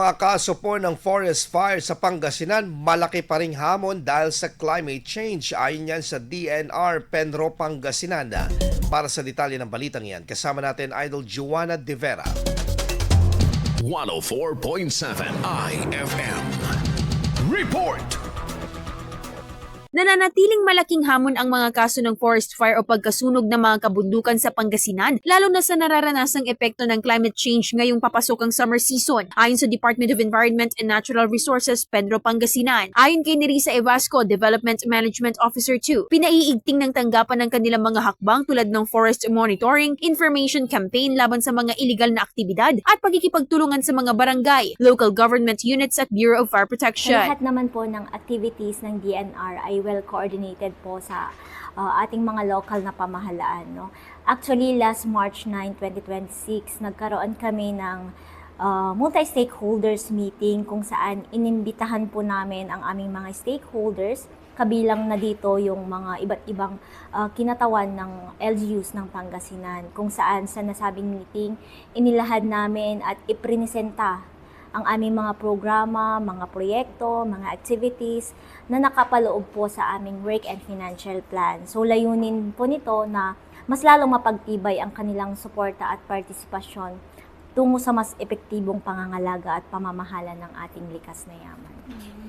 Mga kaso po ng forest fire sa Pangasinan, malaki pa ring hamon dahil sa climate change. Ayon yan sa DNR Penro Pangasinan. Para sa detalye ng balitang yan, kasama natin Idol Joanna De Vera. 104.7 IFM Report. Nananatiling malaking hamon ang mga kaso ng forest fire o pagkasunog ng mga kabundukan sa Pangasinan, lalo na sa nararanasang epekto ng climate change ngayong papasok ang summer season. Ayon sa Department of Environment and Natural Resources, Penro Pangasinan. Ayon kay Nerissa Evasco, Development Management Officer 2, pinaiigting ng tanggapan ng kanilang mga hakbang tulad ng forest monitoring, information campaign laban sa mga iligal na aktibidad at pagkikipagtulungan sa mga barangay, local government units at Bureau of Fire Protection. Lahat naman po ng activities ng DNR ay well coordinated po sa ating mga local na pamahalaan. No? Actually, last March 9, 2026, nagkaroon kami ng multi-stakeholders meeting kung saan inimbitahan po namin ang aming mga stakeholders, kabilang na dito yung mga iba't ibang kinatawan ng LGUs ng Pangasinan, kung saan sa nasabing meeting inilahad namin at iprinesenta ang aming mga programa, mga proyekto, mga activities na nakapaloob po sa aming work and financial plan. So layunin po nito na mas lalong mapagtibay ang kanilang suporta at partisipasyon tungo sa mas epektibong pangangalaga at pamamahala ng ating likas na yaman.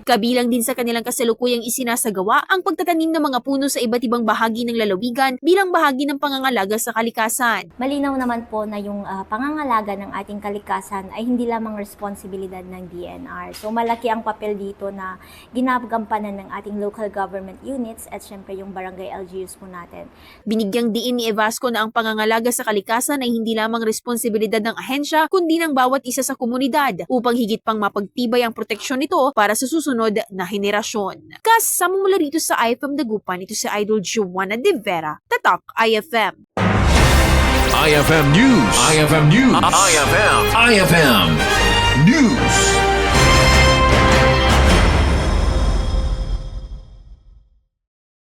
Kabilang din sa kanilang kasalukuyang isinasagawa ang pagtatanim ng mga puno sa iba't ibang bahagi ng lalawigan bilang bahagi ng pangangalaga sa kalikasan. Malinaw naman po na yung pangangalaga ng ating kalikasan ay hindi lamang responsibilidad ng DNR. So malaki ang papel dito na ginagampanan ng ating local government units at syempre yung barangay LGUs po natin. Binigyang diin ni Evasco na ang pangangalaga sa kalikasan ay hindi lamang responsibilidad ng ahensya kundi ng bawat isa sa komunidad upang higit pang mapagtibay ang proteksyon nito para sa susunod na henerasyon. Kasama mula rito sa IFM Dagupan, ito si Idol Joanna De Vera, Tatak IFM. IFM News. IFM News. IFM News.